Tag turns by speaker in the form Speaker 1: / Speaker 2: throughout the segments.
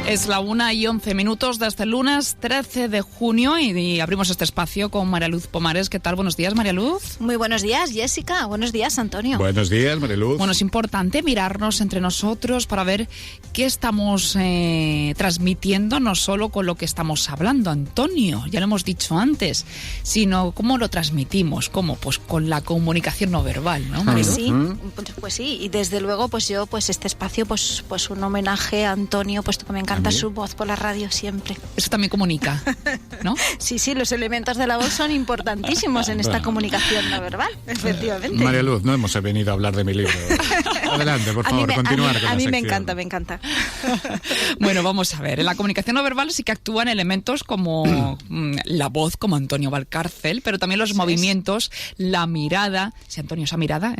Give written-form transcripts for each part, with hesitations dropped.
Speaker 1: Es la 1:11 desde el lunes 13 de junio y abrimos este espacio con María Luz Pomares. ¿Qué tal? Buenos días, María Luz.
Speaker 2: Muy buenos días, Jessica. Buenos días, Antonio.
Speaker 3: Buenos días, María Luz.
Speaker 1: Bueno, es importante mirarnos entre nosotros para ver qué estamos transmitiendo, no solo con lo que estamos hablando, Antonio, ya lo hemos dicho antes, sino cómo lo transmitimos, cómo, pues con la comunicación no verbal, ¿no, María Luz?
Speaker 2: Sí, pues sí, y desde luego pues yo pues este espacio pues un homenaje a Antonio, puesto que me encanta su voz por la radio siempre.
Speaker 1: Eso también comunica, ¿no?
Speaker 2: Sí, los elementos de la voz son importantísimos en esta comunicación no verbal, efectivamente.
Speaker 3: María Luz, no hemos venido a hablar de mi libro. Adelante, por favor, continuar con la
Speaker 2: sección. A mí me encanta.
Speaker 1: Bueno, vamos a ver. En la comunicación no verbal sí que actúan elementos como la voz, como Antonio Valcárcel, pero también los movimientos, la mirada, si Antonio esa mirada,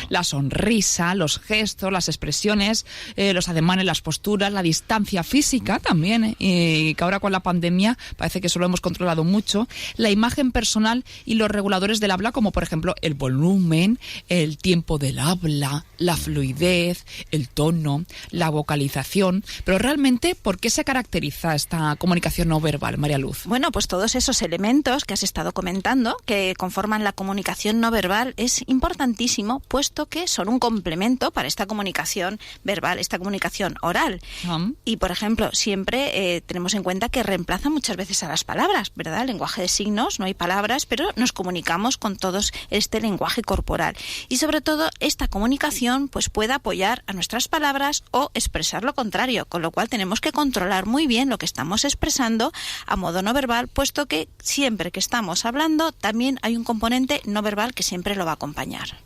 Speaker 1: la sonrisa, los gestos, las expresiones, los ademanes, las posturas, la distancia física también, que ahora con la pandemia parece que eso lo hemos controlado mucho, la imagen personal y los reguladores del habla, como por ejemplo el volumen, el tiempo del habla, la fluidez, el tono, la vocalización. Pero realmente, ¿por qué se caracteriza esta comunicación no verbal, María Luz?
Speaker 2: Bueno, pues todos esos elementos que has estado comentando, que conforman la comunicación no verbal, es importantísimo, puesto que son un complemento para esta comunicación verbal, esta comunicación oral. Y, por ejemplo, siempre tenemos en cuenta que reemplaza muchas veces a las palabras, ¿verdad? El lenguaje de signos, no hay palabras, pero nos comunicamos con todo este lenguaje corporal. Y, sobre todo, esta comunicación pues puede apoyar a nuestras palabras o expresar lo contrario, con lo cual tenemos que controlar muy bien lo que estamos expresando a modo no verbal, puesto que siempre que estamos hablando también hay un componente no verbal que siempre lo va a acompañar.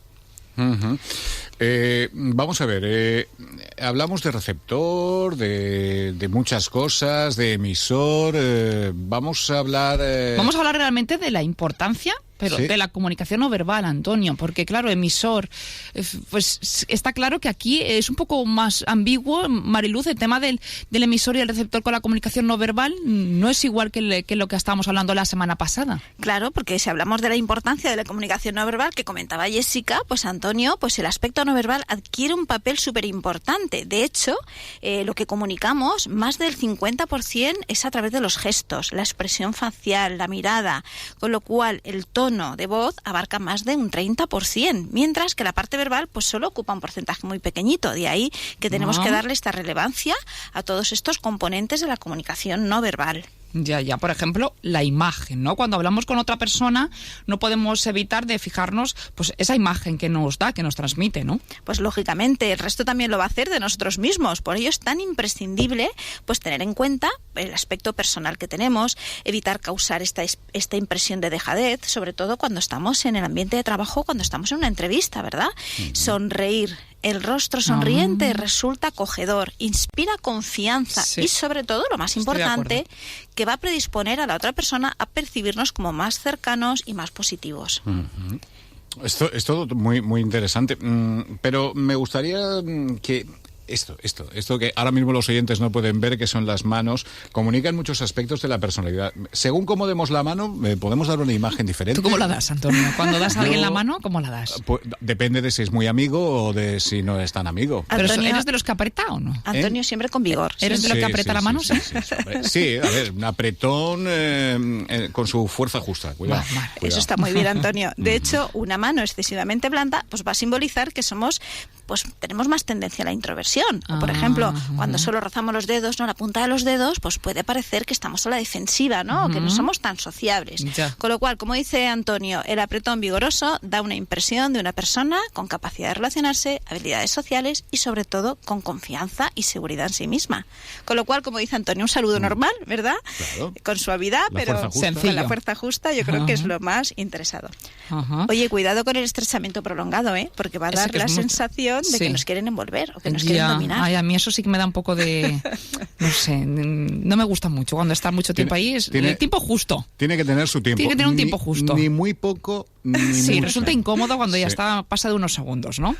Speaker 3: Vamos a ver, hablamos de receptor, de muchas cosas, de emisor, vamos a hablar
Speaker 1: realmente de la importancia, pero ¿sí?, de la comunicación no verbal, Antonio, porque claro, emisor, pues está claro que aquí es un poco más ambiguo, Mariluz, el tema del emisor y el receptor con la comunicación no verbal no es igual que lo que estábamos hablando la semana pasada.
Speaker 2: Claro, porque si hablamos de la importancia de la comunicación no verbal que comentaba Jessica, pues Antonio, pues el aspecto no verbal adquiere un papel súper importante. De hecho, lo que comunicamos, más del 50% es a través de los gestos, la expresión facial, la mirada, con lo cual el tono de voz abarca más de un 30%, mientras que la parte verbal pues solo ocupa un porcentaje muy pequeñito. De ahí que tenemos que darle esta relevancia a todos estos componentes de la comunicación no verbal.
Speaker 1: Ya, por ejemplo, la imagen, ¿no? Cuando hablamos con otra persona no podemos evitar de fijarnos pues esa imagen que nos da, que nos transmite, ¿no?
Speaker 2: Pues lógicamente, el resto también lo va a hacer de nosotros mismos. Por ello es tan imprescindible pues tener en cuenta el aspecto personal que tenemos, evitar causar esta impresión de dejadez, sobre todo cuando estamos en el ambiente de trabajo, cuando estamos en una entrevista, ¿verdad? Sonreír. El rostro sonriente resulta acogedor, inspira confianza y sobre todo, lo más importante, que va a predisponer a la otra persona a percibirnos como más cercanos y más positivos.
Speaker 3: Esto es todo muy, muy interesante, pero me gustaría que esto que ahora mismo los oyentes no pueden ver, que son las manos, comunican muchos aspectos de la personalidad. Según cómo demos la mano, podemos dar una imagen diferente.
Speaker 1: ¿Tú cómo la das, Antonio? Cuando das a alguien la mano, ¿cómo la das?
Speaker 3: Pues, depende de si es muy amigo o de si no es tan amigo.
Speaker 1: Pero ¿eres de los que aprieta o no?
Speaker 2: Antonio, siempre con vigor.
Speaker 1: ¿Eres de los que aprieta la mano?
Speaker 3: Sí, a ver, un apretón con su fuerza justa. Cuidado.
Speaker 2: Eso está muy bien, Antonio. De hecho, una mano excesivamente blanda pues va a simbolizar que tenemos más tendencia a la introversión. O, por ejemplo, cuando solo rozamos los dedos, la punta de los dedos, pues puede parecer que estamos a la defensiva, ¿no? Que no somos tan sociables. Con lo cual, como dice Antonio, el apretón vigoroso da una impresión de una persona con capacidad de relacionarse, habilidades sociales y, sobre todo, con confianza y seguridad en sí misma. Con lo cual, como dice Antonio, un saludo normal, ¿verdad?
Speaker 3: Claro.
Speaker 2: Con suavidad, pero con la fuerza justa, yo creo que es lo más interesado. Oye, cuidado con el estrechamiento prolongado, porque va a dar la sensación de que nos quieren envolver o que nos quieren dominar.
Speaker 1: Ay, a mí eso sí que me da un poco de... No sé, no me gusta mucho cuando está mucho tiempo ahí. El tiempo justo.
Speaker 3: Tiene que tener su tiempo.
Speaker 1: Tiene que tener un tiempo justo.
Speaker 3: Ni muy poco
Speaker 1: Sí, resulta incómodo cuando ya está pasado unos segundos, ¿no?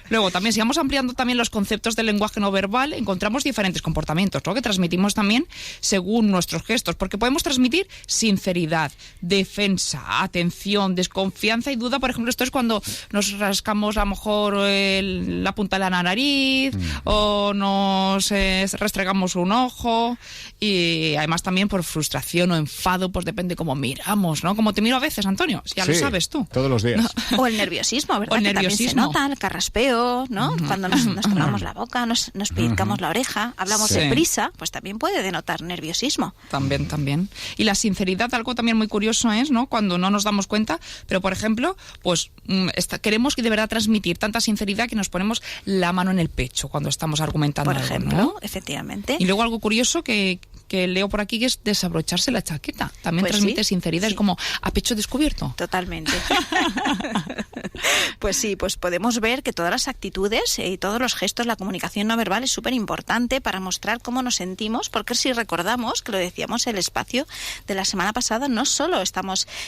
Speaker 1: Luego, también, si vamos ampliando también los conceptos del lenguaje no verbal, encontramos diferentes comportamientos, ¿no? Que transmitimos también según nuestros gestos, porque podemos transmitir sinceridad, defensa, atención, desconfianza y duda. Por ejemplo, esto es cuando nos rascamos a lo mejor la punta de la nariz o nos restregamos un ojo, y además también por frustración o enfado, pues depende cómo miramos, ¿no? Como te miro a veces, Antonio, ya lo sabes tú.
Speaker 3: Todos los días.
Speaker 2: No. O el nerviosismo, ¿verdad?
Speaker 1: O el
Speaker 2: que
Speaker 1: nerviosismo.
Speaker 2: también se nota, el carraspeo, ¿no? Cuando nos tomamos la boca, nos pellizcamos la oreja, hablamos deprisa, pues también puede denotar nerviosismo.
Speaker 1: También. Y la sinceridad, algo también muy curioso es, ¿no? Cuando no nos damos cuenta, pero por ejemplo, pues queremos de verdad transmitir tanta sinceridad que nos ponemos la mano en el pecho cuando estamos argumentando
Speaker 2: Por
Speaker 1: algo,
Speaker 2: ejemplo,
Speaker 1: ¿no?
Speaker 2: efectivamente.
Speaker 1: Y luego algo curioso que leo por aquí, que es desabrocharse la chaqueta. También
Speaker 2: Pues
Speaker 1: transmite
Speaker 2: sí,
Speaker 1: sinceridad,
Speaker 2: sí.
Speaker 1: es como a pecho descubierto.
Speaker 2: Totalmente. Pues sí, pues podemos ver que todas las actitudes y todos los gestos, la comunicación no verbal es súper importante para mostrar cómo nos sentimos, porque si recordamos, que lo decíamos en el espacio de la semana pasada, no solo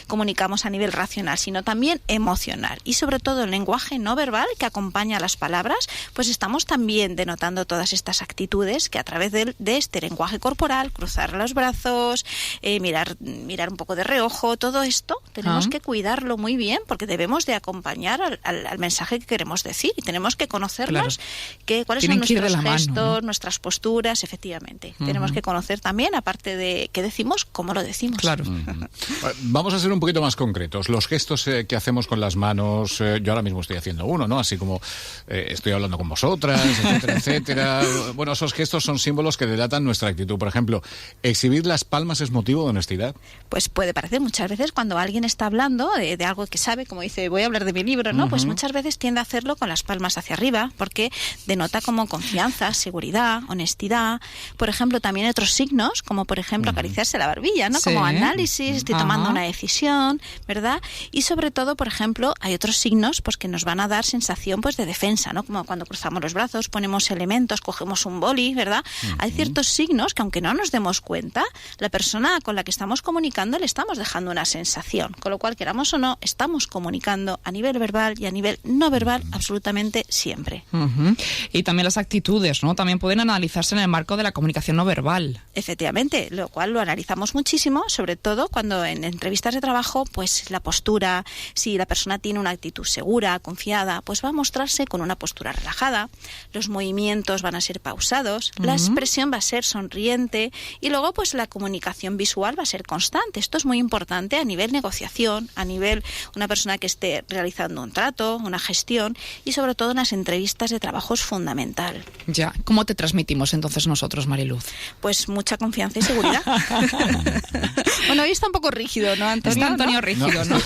Speaker 2: comunicamos a nivel racional, sino también emocional. Y sobre todo el lenguaje no verbal que acompaña a las palabras, pues estamos también denotando todas estas actitudes que a través de este lenguaje corporal, cruzar los brazos, mirar un poco de reojo, todo esto tenemos que cuidarlo muy bien, porque debemos de acompañar al mensaje que queremos decir, y tenemos que conocernos cuáles son nuestros gestos, ¿no? Nuestras posturas, efectivamente. Tenemos que conocer también, aparte de qué decimos, cómo lo decimos.
Speaker 1: Claro.
Speaker 3: Vamos a ser un poquito más concretos. Los gestos que hacemos con las manos, yo ahora mismo estoy haciendo uno, ¿no? Así como estoy hablando con vosotras, etcétera, etcétera. Bueno, esos gestos son símbolos que delatan nuestra actitud. Por ejemplo, ¿exhibir las palmas es motivo de honestidad?
Speaker 2: Pues puede parecer muchas veces cuando alguien está hablando de algo que sabe, como dice, voy a hablar de mi libro, ¿no? Pues muchas veces tiende a hacerlo con las palmas hacia arriba, porque denota como confianza, seguridad, honestidad. Por ejemplo, también otros signos, como por ejemplo acariciarse la barbilla, ¿no?
Speaker 1: Sí.
Speaker 2: Como análisis, estoy tomando una decisión, ¿verdad? Y sobre todo, por ejemplo, hay otros signos pues que nos van a dar sensación pues de defensa, ¿no? Como cuando cruzamos los brazos, ponemos elementos, cogemos un boli, ¿verdad? Hay ciertos signos que, aunque no nos demos cuenta, la persona con la que estamos comunicando le estamos dejando una sensación, con lo cual, queramos o no, estamos comunicando a nivel verbal y a nivel no verbal absolutamente siempre.
Speaker 1: Y también las actitudes, ¿no? También pueden analizarse en el marco de la comunicación no verbal.
Speaker 2: Efectivamente, lo cual lo analizamos muchísimo, sobre todo cuando en entrevistas de trabajo, pues la postura, si la persona tiene una actitud segura, confiada, pues va a mostrarse con una postura relajada, los movimientos van a ser pausados, la expresión va a ser sonriente, y luego pues la comunicación visual va a ser constante. Esto es muy importante a nivel negociación, a nivel una persona que esté realizando un trato, una gestión, y sobre todo en las entrevistas de trabajo es fundamental.
Speaker 1: Ya, ¿cómo te transmitimos entonces nosotros, Mariluz?
Speaker 2: Pues mucha confianza y seguridad. Bueno, hoy está un poco rígido, ¿no, Antonio?
Speaker 1: Está Antonio rígido, ¿no?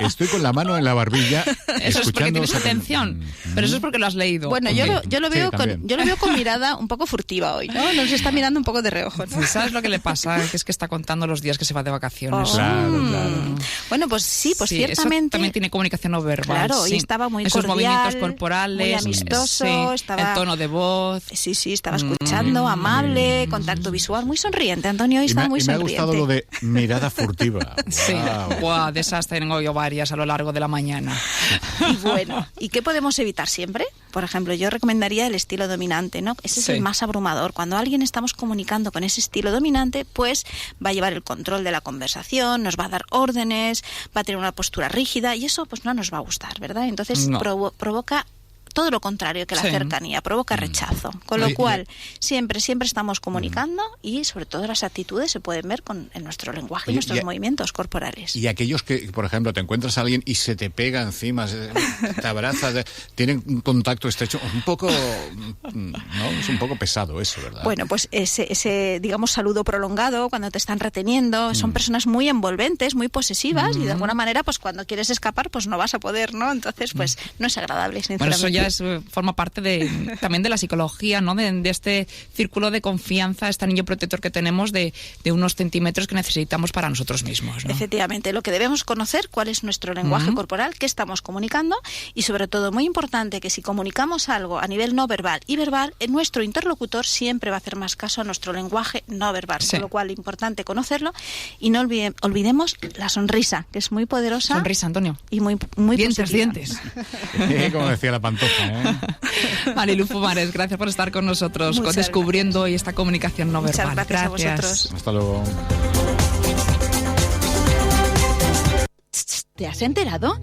Speaker 3: Estoy con la mano en la barbilla.
Speaker 1: Eso es porque tienes atención, pero eso es porque lo has leído.
Speaker 2: Bueno, yo lo veo con mirada un poco furtiva hoy, ¿no? Nos está mirando un poco de reojo, ¿no?
Speaker 1: ¿Sabes lo que le pasa? Que es que está contando los días que se va de vacaciones.
Speaker 3: Claro.
Speaker 2: Bueno, pues sí, pues
Speaker 1: Sí,
Speaker 2: ciertamente.
Speaker 1: eso también tiene comunicación no verbal.
Speaker 2: Claro,
Speaker 1: sí.
Speaker 2: y estaba muy
Speaker 1: esos
Speaker 2: cordial,
Speaker 1: movimientos corporales,
Speaker 2: muy amistoso, estaba
Speaker 1: el tono de voz.
Speaker 2: Sí, estaba escuchando, amable, contacto visual, muy sonriente. Antonio hoy está muy
Speaker 3: me ha
Speaker 2: sonriente.
Speaker 3: gustado lo de mirada furtiva.
Speaker 1: Sí,
Speaker 3: Wow.
Speaker 1: de esas tengo yo varias a lo largo de la mañana.
Speaker 2: Y bueno, ¿y qué podemos evitar siempre? Por ejemplo, yo recomendaría el estilo dominante, ¿no? Ese es el más abrumador. Cuando alguien estamos comunicando con ese estilo dominante, pues va a llevar el control de la conversación, nos va a dar órdenes, va a tener una postura rígida, y eso pues no nos va a gustar, ¿verdad? Entonces provoca todo lo contrario que la cercanía, provoca rechazo. Con lo cual, siempre estamos comunicando, y sobre todo las actitudes se pueden ver en nuestro lenguaje y nuestros movimientos corporales.
Speaker 3: Y aquellos que, por ejemplo, te encuentras a alguien y se te pega encima, te abrazas, tienen un contacto estrecho, un poco, ¿no? Es un poco pesado eso, ¿verdad?
Speaker 2: Bueno, pues ese digamos, saludo prolongado, cuando te están reteniendo, son personas muy envolventes, muy posesivas, y de alguna manera, pues cuando quieres escapar, pues no vas a poder, ¿no? Entonces, pues no es agradable, sinceramente.
Speaker 1: Bueno, eso ya forma parte también de la psicología, ¿no? De este círculo de confianza, este anillo protector que tenemos de unos centímetros que necesitamos para nosotros mismos, ¿no?
Speaker 2: Efectivamente, lo que debemos conocer, cuál es nuestro lenguaje corporal, qué estamos comunicando y sobre todo, muy importante, que si comunicamos algo a nivel no verbal y verbal, nuestro interlocutor siempre va a hacer más caso a nuestro lenguaje no verbal, con lo cual importante conocerlo y no olvidemos la sonrisa, que es muy poderosa.
Speaker 1: Sonrisa, Antonio.
Speaker 2: Y muy
Speaker 1: dientes, dientes.
Speaker 3: Como decía la Pantoja, ¿eh?
Speaker 1: Marilu Pumares, gracias por estar con nosotros, descubriendo hoy esta comunicación no verbal.
Speaker 2: Muchas gracias a vosotros.
Speaker 3: Hasta luego.
Speaker 2: ¿Te has enterado?